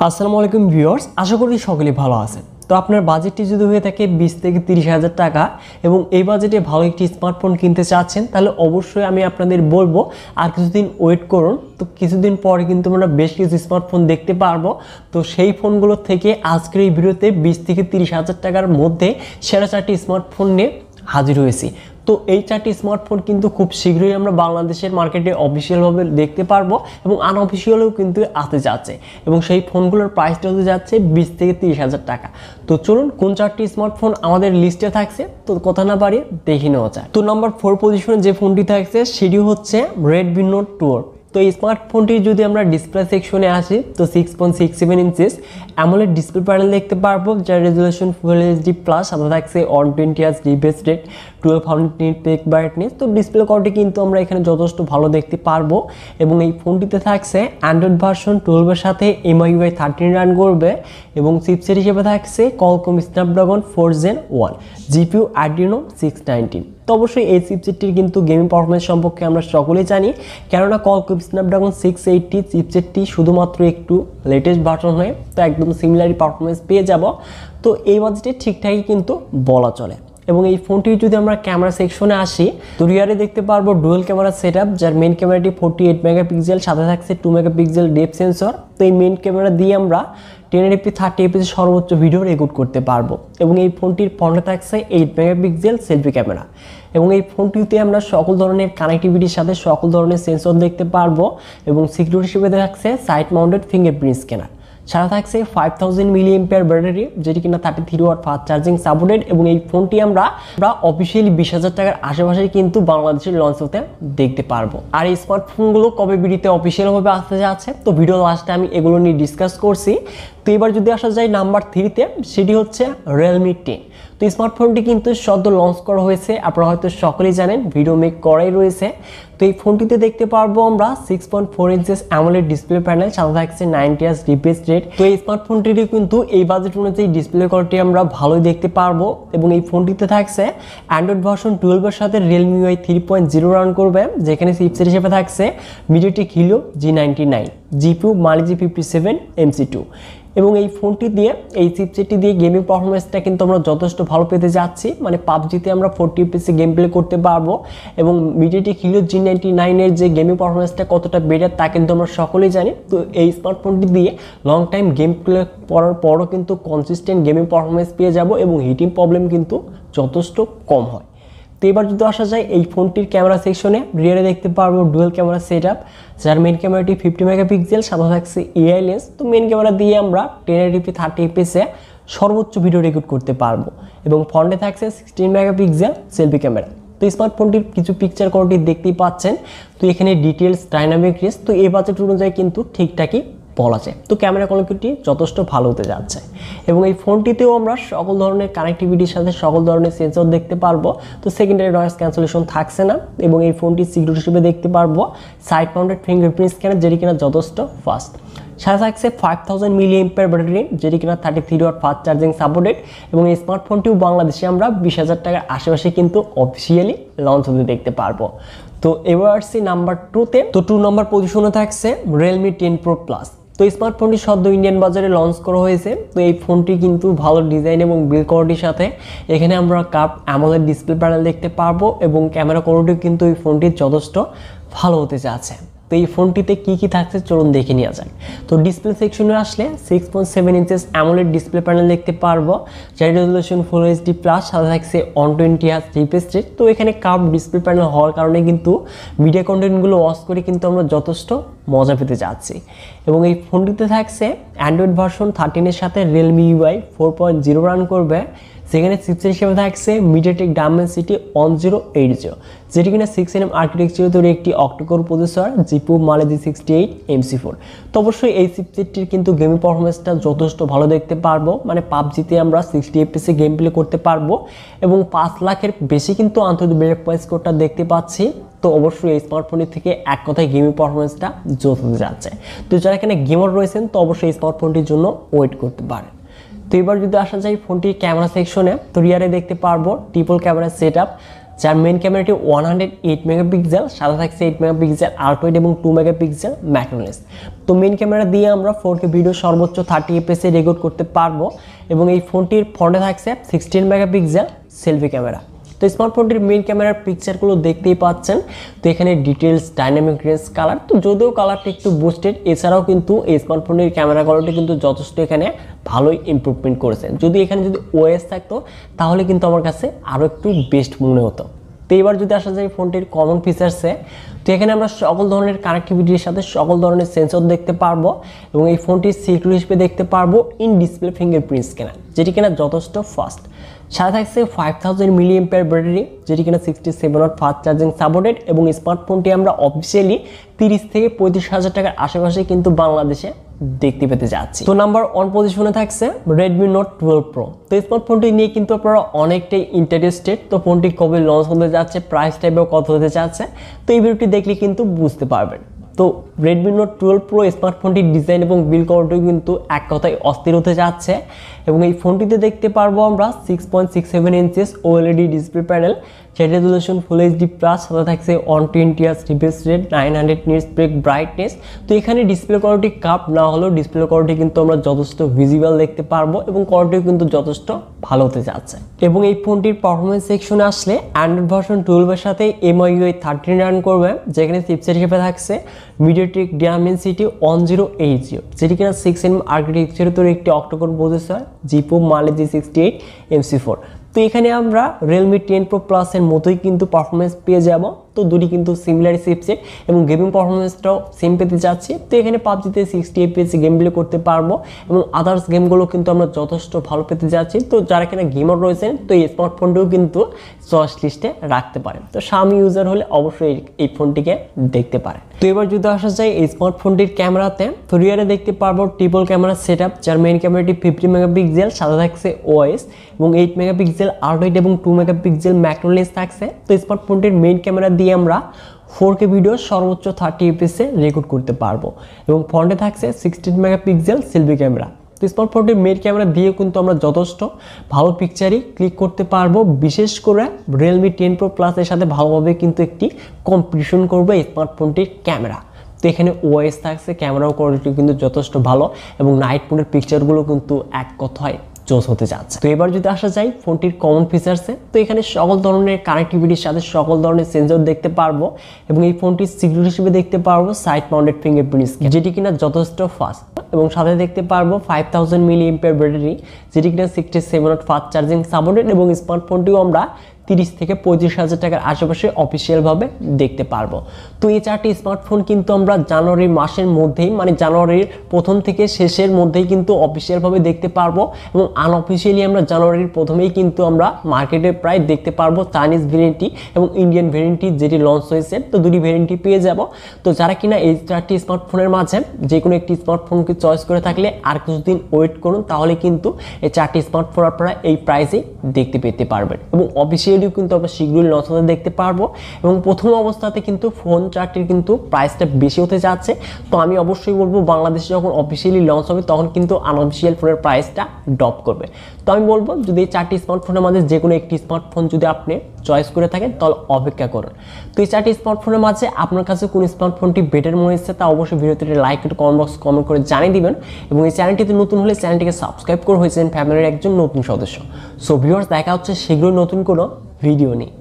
আসসালামু আলাইকুম ভিউয়ার্স, আশা করি সকলেই ভালো আছেন। তো আপনার বাজেটটি যদি হয়ে থাকে 20 থেকে 30,000 টাকা এবং এই বাজেটে ভালো একটি স্মার্টফোন কিনতে চাচ্ছেন, তাহলে অবশ্যই আমি আপনাদের বলবো আর কিছুদিন ওয়েট করুন। তো কিছুদিন পরে কিন্তু আমরা বেশ কিছু স্মার্টফোন দেখতে পারবো। তো সেই ফোনগুলো থেকে আজকের এই ভিডিওতে 20 থেকে 30,000 টাকার মধ্যে সেরা 4টি স্মার্টফোন নিয়ে হাজির হয়েছি। তো এই 4টি স্মার্টফোন কিন্তু খুব শীঘ্রই আমরা বাংলাদেশের মার্কেটে অফিসিয়ালভাবে দেখতে পারবো এবং আনঅফিসিয়ালও কিন্তু আসতে যাচ্ছে, এবং সেই ফোনগুলোর প্রাইসটা হতে যাচ্ছে 20 থেকে 30,000 টাকা। তো চলুন কোন 4টি স্মার্টফোন আমাদের লিস্টে থাকছে, তো কথা না বাড়িয়ে দেখে নেওয়া যায়। তো নাম্বার 4 পজিশনে যে ফোনটি থাকছে সেটি হচ্ছে রেডমি নোট 2। তো এই স্মার্টফোনটির যদি আমরা ডিসপ্লে সেকশনে আসি, তো 6.67 ইঞ্চিস অ্যামোলেড ডিসপ্লে প্যানেল দেখতে পারবো, যার রেজুলেশন ফুল এইচডি প্লাস, সাথে থাকছে 120 hertz refresh rate, 1200 nits peak brightness. তো ডিসপ্লে কোয়ালিটি কিন্তু আমরা এখানে যথেষ্ট ভালো দেখতে পারবো, এবং এই ফোনটিতে থাকছে অ্যান্ড্রয়েড ভার্সন 12 এর সাথে MIUI 13 রান করবে, এবং চিপসেট হিসেবে থাকছে Qualcomm Snapdragon 4 Gen 1, GPU Adreno 690। তো অবশ্যই এই চিপসেটটির কিন্তু গেমিং পারফরমেন্স সম্পর্কে আমরা সকলেই জানি, কেননা Qualcomm Snapdragon 680 চিপসেটটি শুধুমাত্র একটু লেটেস্ট ভার্সন হয়ে তো একদম সিমিলারই পারফরমেন্স পেয়ে যাব। তো এই বাজেটে ঠিকঠাকই কিন্তু বলা চলে। এবং এই ফোনটির যদি আমরা ক্যামেরা সেকশনে আসি, তো রিয়ারে দেখতে পারবো ডুয়েল ক্যামেরা সেটআপ, যার মেইন ক্যামেরাটি 48 মেগাপিক্সেল, সাথে থাকছে 2 মেগাপিক্সেল ডেপথ সেন্সর। তো এই মেইন ক্যামেরা দিয়ে আমরা 1080p 30fps সর্বোচ্চ ভিডিও রেকর্ড করতে পারবো, এবং এই ফোনটির ফ্রন্টে থাকছে 8 মেগাপিক্সেল সেলফি ক্যামেরা, এবং এই ফোনটিতে আমরা সকল ধরনের কানেক্টিভিটির সাথে সকল ধরনের সেন্সর দেখতে পারবো, এবং সিকিউরিটি হিসেবে থাকছে সাইড মাউন্টেড ফিঙ্গারপ্রিন্ট স্ক্যানার। সাথে থাকছে 5000 mAh ব্যাটারি, যেটি কিনা 33 ওয়াট ফাস্ট চার্জিং সাপোর্টেড, এবং এই ফোনটি আমরা অফিসিয়ালি 20,000 টাকার আশেপাশে কিন্তু বাংলাদেশের লঞ্চ হতে দেখতে পারবো। আর এই স্মার্টফোনগুলো কবে ভিডিওতে অফিসিয়ালভাবে আসতে যাচ্ছে, তো ভিডিও লাস্টে আমি এগুলো নিয়ে ডিসকাস করছি। তো এবার যদি আসা যায় নাম্বার 3তে, সেটি হচ্ছে Realme 10। তো স্মার্টফোনটি কিন্তু সদ্য লঞ্চ করা হয়েছে, আপনারা হয়তো সকলেই জানেন, ভিডিও মেক করাই রয়েছে। তো এই ফোনটিতে দেখতে পারবো আমরা 6.4 ইঞ্চেস অ্যামোলেড ডিসপ্লে প্যানেল, সাথে থাকছে 90 হার্জ রিফ্রেশ রেট। তো এই স্মার্টফোনটির কিন্তু এই বাজেট অনুযায়ী ডিসপ্লে কোয়ালিটি আমরা ভালোই দেখতে পারবো, এবং এই ফোনটিতে থাকছে অ্যান্ড্রয়েড ভার্সন 12 এর সাথে Realme UI 3.0 রান করবে, যেখানে চিপসেট হিসেবে থাকছে MediaTek Helio G99, GPU Mali G57 MC2। এবং এই ফোনটি দিয়ে, এই চিপসেটটি দিয়ে গেমিং পারফরমেন্সটা কিন্তু আমরা যথেষ্ট ভালো পেতে যাচ্ছি, মানে পাবজিতে আমরা 40 fps গেম প্লে করতে পারবো, এবং MediaTek Helio G99 এর যে গেমিং পারফরমেন্সটা কতটা বেটার তা কিন্তু আমরা সকলেই জানি। তো এই স্মার্টফোনটি দিয়ে লং টাইম গেম প্লে করার পরও কিন্তু কনসিস্টেন্ট গেমিং পারফরমেন্স পেয়ে যাব, এবং হিটিং প্রবলেম কিন্তু যথেষ্ট কম হয়। তো এবার যদি আসা যায় এই ফোনটির ক্যামেরা সেকশনে, রিয়ারে দেখতে পারবো ডুয়েল ক্যামেরা সেটআপ, যার মেইন ক্যামেরাটি 50 মেগাপিক্সেল, সাথে থাকছে AI লেন্স। তো মেইন ক্যামেরা দিয়ে আমরা 1080p 30fps সর্বোচ্চ ভিডিও রেকর্ড করতে পারবো, এবং ফ্রন্টে থাকছে 16 মেগাপিক্সেল সেলফি ক্যামেরা। তো স্মার্টফোনটির কিছু পিকচার কোয়ালিটি দেখতেই পাচ্ছেন। তো এখানে ডিটেলস, ডাইনামিক রেস, তো এই বাজেট অনুযায়ী কিন্তু ঠিকঠাকই বলা যায়। তো ক্যামেরা কোয়ালিটি যথেষ্ট ভালো হতে যাচ্ছে, এবং এই ফোনটিতেও আমরা সকল ধরনের কানেক্টিভিটির সাথে সকল ধরনের সেন্সর দেখতে পারবো। তো সেকেন্ডারি নয়েজ ক্যান্সেলেশন থাকছে না, এবং এই ফোনটি সিকিউরিটি হিসেবে দেখতে পারবো সাইড মাউন্টেড ফিঙ্গারপ্রিন্ট স্ক্যানার, যেটি কিনা যথেষ্ট ফাস্ট। সাথে থাকছে 5000 mAh ব্যাটারি, যেটি কিনা 33 ওয়াট ফাস্ট চার্জিং সাপোর্টেড, এবং এই স্মার্টফোনটিও বাংলাদেশে আমরা 20,000 টাকার আশেপাশে কিন্তু অফিসিয়ালি লঞ্চ হতে দেখতে পারবো। তো এবার আসছি নাম্বার 2তে। তো 2 নম্বর পজিশনে থাকছে Realme 10 Pro Plus। তো এই স্মার্টফোনটি সদ্য ইন্ডিয়ান বাজারে লঞ্চ করা হয়েছে। তো এই ফোনটি কিন্তু ভালো ডিজাইন এবং বিল্ড কোয়ালিটির সাথে এখানে আমরা কার্ভ অ্যামোলেড ডিসপ্লে প্যানেল দেখতে পারবো, এবং ক্যামেরা কোয়ালিটি কিন্তু এই ফোনটির যথেষ্ট ভালো হতে যাচ্ছে। তো এই ফোনটিতে কি থাকছে চলুন দেখে নেওয়া যায়। তো ডিসপ্লে সেকশনে আসলে 6.7 ইঞ্চেস অ্যামোলেড ডিসপ্লে প্যানেল দেখতে পারবো, যার রেজুলেশন ফুল এইচডি প্লাস, সাথে থাকছে 120 হার্জ রিফ্রেশ রেট। তো এখানে কার্ভ ডিসপ্লে প্যানেল হওয়ার কারণে কিন্তু মিডিয়া কন্টেন্টগুলো ওয়াচ করে কিন্তু আমরা যথেষ্ট মজা পেতে যাচ্ছি, এবং এই ফোনটিতে থাকছে অ্যান্ড্রয়েড ভার্সন 13 এর সাথে Realme UI 4.0 রান করবে, সেখানে চিপসেট হিসেবে থাকছে MediaTek Dimensity 1080, যেটি কিনা 6nm আর্কিটেকচার তৈরি একটি octa-core processor, GPU Mali G68 MC4। তো অবশ্যই এই চিপসেটটির কিন্তু গেমিং পারফরমেন্সটা যথেষ্ট ভালো দেখতে পারবো, মানে পাবজিতে আমরা 60 fps গেম প্লে করতে পারবো, এবং 5 লাখের বেশি কিন্তু আন্তর্জাতিক প্রাইস কোডটা দেখতে পাচ্ছি। তো অবশ্যই এই স্মার্টফোনের থেকে এক কথায় গেমিং পারফরমেন্সটা জোর হতে যাচ্ছে। তো যারা এখানে গেমার রয়েছেন, তো অবশ্যই এই স্মার্টফোনটির জন্য ওয়েট করতে পারেন। তো এবার যদি আসা যায় ফোনটির ক্যামেরা সেকশনে, তো রিয়ারে দেখতে পারবো ট্রিপল ক্যামেরা সেটআপ, যার মেন ক্যামেরাটি 108 মেগাপিক্সেল, সাথে থাকছে 8 মেগাপিক্সেল আল্ট্রা এবং 2 মেগাপিক্সেল ম্যাক্রো লেন্স। তো মেন ক্যামেরা দিয়ে আমরা 4K ভিডিও সর্বোচ্চ 30 fps রেকর্ড করতে পারবো এবং এই ফোনটির ফ্রন্টে থাকছে 16 মেগাপিক্সেল সেলফি ক্যামেরা। তো স্মার্টফোনটির মেন ক্যামেরার পিকচারগুলো দেখতেই পাচ্ছেন। তো এখানে ডিটেলস, ডাইনামিক রেঞ্জ, কালার, তো যদিও কালারটা একটু বুস্টেড, এছাড়াও কিন্তু এই স্মার্টফোনের ক্যামেরা কোয়ালিটি কিন্তু যথেষ্ট এখানে ভালোই ইমপ্রুভমেন্ট করেছে। যদি এখানে যদি ওএস থাকতো তাহলে কিন্তু আমার কাছে আরও একটু বেস্ট মনে হতো। তো এবার যদি আসা যায় ফোনটির কমন ফিচার্সে, তো এখানে আমরা সকল ধরনের কানেক্টিভিটির সাথে সকল ধরনের সেন্সর দেখতে পারবো এবং এই ফোনটির সিকিউরিটি হিসেবে দেখতে পারবো ইন ডিসপ্লে ফিঙ্গারপ্রিন্ট স্ক্যানার, যেটি কিনা যথেষ্ট ফাস্ট। সাথে থাকছে 5000 mAh ব্যাটারি, যেটি কিনা 67 ওয়াট ফাস্ট চার্জিং সাপোর্টেড এবং স্মার্টফোনটি আমরা অফিসিয়ালি 30 থেকে 35,000 টাকার আশেপাশে কিন্তু বাংলাদেশে দেখতে পেতে যাচ্ছি। তো নাম্বার 1 পজিশনে থাকছে Redmi Note 12 Pro। তো স্মার্টফোনটি নিয়ে কিন্তু আপনারা অনেকটাই ইন্টারেস্টেড। তো ফোনটি কবে লঞ্চ হতে যাচ্ছে, প্রাইস টাইপেও কত হতে যাচ্ছে, তো এই ভিডিওটি দেখলে কিন্তু বুঝতে পারবেন। তো Redmi Note 12 Pro স্মার্টফোনটির ডিজাইন এবং বিল্ড কোয়ালিটি কিন্তু এক কথায় অস্থির হতে যাচ্ছে এবং এই ফোনটিতে দেখতে পারবো আমরা 6.67 ইঞ্চেস OLED ডিসপ্লে প্যানেল, যেটা রেজোলিউশন ফুল এইচডি প্লাস, সাথে থাকছে 120 Hz refresh rate, 900 nits peak brightness. তো এখানে ডিসপ্লে কোয়ালিটি কাপ না হলেও ডিসপ্লে কোয়ালিটি কিন্তু আমরা যথেষ্ট ভিজিবল দেখতে পারবো এবং কোয়ালিটিও কিন্তু যথেষ্ট ভালো হতে যাচ্ছে। এবং এই ফোনটির পারফরমেন্স সেকশনে আসলে অ্যান্ড্রয়েড ভার্সন 12 এর সাথে MIUI 13 রান করবে, যেখানে চিপসেট হিসেবে থাকছে MediaTek Dimensity 1080, যেটি কিনা 6nm আর্কিটেকচারে তৈরি একটি octa-core processor, জিপো Mali G68 MC4। তো এখানে আমরা Realme 10 Pro Plus এর মতোই কিন্তু পারফরমেন্স পেয়ে যাব। তো দুটি কিন্তু সিমিলার চিপসেট এবং গেমিং পারফরমেন্সটাও সেম পেতে যাচ্ছি। তো এখানে পাবজিতে 60 FPS গেম প্লে করতে পারবো এবং আদার্স গেমগুলো কিন্তু আমরা যথেষ্ট ভালো পেতে যাচ্ছি। তো যারা কিনা গেমার রয়েছেন তো এই স্মার্টফোনটিও কিন্তু চয়েস লিস্টে রাখতে পারেন। তো Xiaomi ইউজার হলে অবশ্যই এই ফোনটিকে দেখতে পারেন। তো এবার যদি আসা যায় এই স্মার্টফোনটির ক্যামেরাতে, তো রিয়ারে দেখতে পারবো ট্রিপল ক্যামেরা সেটআপ, যার মেইন ক্যামেরাটি 50 মেগাপিক্সেল, সাথে থাকছে OIS এবং 8 মেগাপিক্সেল আল্ট্রা এবং 2 মেগাপিক্সেল ম্যাক্রো লেন্স থাকছে। তো স্মার্টফোনটির মেইন ক্যামেরা দিয়ে আমরা 4K ভিডিও সর্বোচ্চ 30 fps রেকর্ড করতে পারবো এবং ফ্রন্টে থাকছে 16 মেগাপিক্সেল সেলফি ক্যামেরা। তো স্মার্টফোনটির মেইন ক্যামেরা দিয়ে কিন্তু আমরা যথেষ্ট ভালো পিকচারই ক্লিক করতে পারবো। বিশেষ করে Realme 10 Pro Plus এর সাথে ভালোভাবে কিন্তু একটি কম্পিটিশন করবে স্মার্টফোনটির ক্যামেরা। তো এখানে OIS থাকছে, ক্যামেরাও কোয়ালিটি কিন্তু যথেষ্ট ভালো এবং নাইট মোডের পিকচারগুলো কিন্তু এক কথায় জোস হতে যাচ্ছে। তো এবার যদি আসা যায় ফোনটির কমন ফিচার্সে, তো এখানে সকল ধরনের কানেক্টিভিটির সাথে সকল ধরনের সেন্সর দেখতে পারবো এবং এই ফোনটির সিকিউরিটি হিসেবে দেখতে পারবো সাইড মাউন্টেড ফিঙ্গারপ্রিন্ট স্ক্যান, যেটি কিনা যথেষ্ট ফাস্ট এবং সাথে দেখতে পারবো 5000 mAh ব্যাটারি, যেটি কিনা 67 ওয়াট ফাস্ট চার্জিং সাপোর্টেড এবং স্মার্টফোনটিও আমরা 30 থেকে 35,000 টাকার আশেপাশে অফিসিয়ালভাবে দেখতে পারবো। তো এই চারটি স্মার্টফোন কিন্তু আমরা জানুয়ারি মাসের মধ্যেই, মানে জানুয়ারির প্রথম থেকে শেষের মধ্যেই কিন্তু অফিসিয়ালভাবে দেখতে পারবো এবং আনঅফিসিয়ালি আমরা জানুয়ারির প্রথমেই কিন্তু আমরা মার্কেটে প্রায় দেখতে পারবো চাইনিজ ভেরিয়েন্টটি এবং ইন্ডিয়ান ভেরিয়েন্টটি যেটি লঞ্চ হয়েছে। তো দুটি ভেরিয়েন্টটি পেয়ে যাব। তো যারা কিনা এই চারটি স্মার্টফোনের মাঝে যে কোনো একটি স্মার্টফোনকে চয়েস করে থাকলে আর কিছুদিন ওয়েট করুন, তাহলে কিন্তু এই চারটি স্মার্টফোন আপনারা এই প্রাইসেই দেখতে পেতে পারবেন এবং অফিসিয়ালি কিন্তু আমরা শীঘ্রই লঞ্চ হতে দেখতে পারবো এবং প্রথম অবস্থাতে কিন্তু ফোন চারটির কিন্তু প্রাইসটা বেশি হতে যাচ্ছে। তো আমি অবশ্যই বলবো বাংলাদেশে যখন অফিসিয়ালি লঞ্চ হবে তখন কিন্তু আনঅফিসিয়াল ফোনের প্রাইসটা ড্রপ করবে। তো আমি বলবো যদি এই চারটি স্মার্টফোনের মাঝে যে কোনো একটি স্মার্টফোন যদি আপনি চয়েস করে থাকেন তাহলে অপেক্ষা করুন। তো এই চারটি স্মার্টফোনের মাঝে আপনার কাছে কোন স্মার্টফোনটি বেটার মনে হচ্ছে তা অবশ্যই ভিডিওতে লাইক করে কমেন্ট বক্স কমেন্ট করে জানিয়ে দিবেন এবং এই চ্যানেলটিতে নতুন হলে চ্যানেলটিকে সাবস্ক্রাইব করে হয়েছেন ফ্যামিলির একজন নতুন সদস্য। সো ভিউয়ার্স, দেখা হচ্ছে শীঘ্রই নতুন কোনো ভিডিও নিয়ে।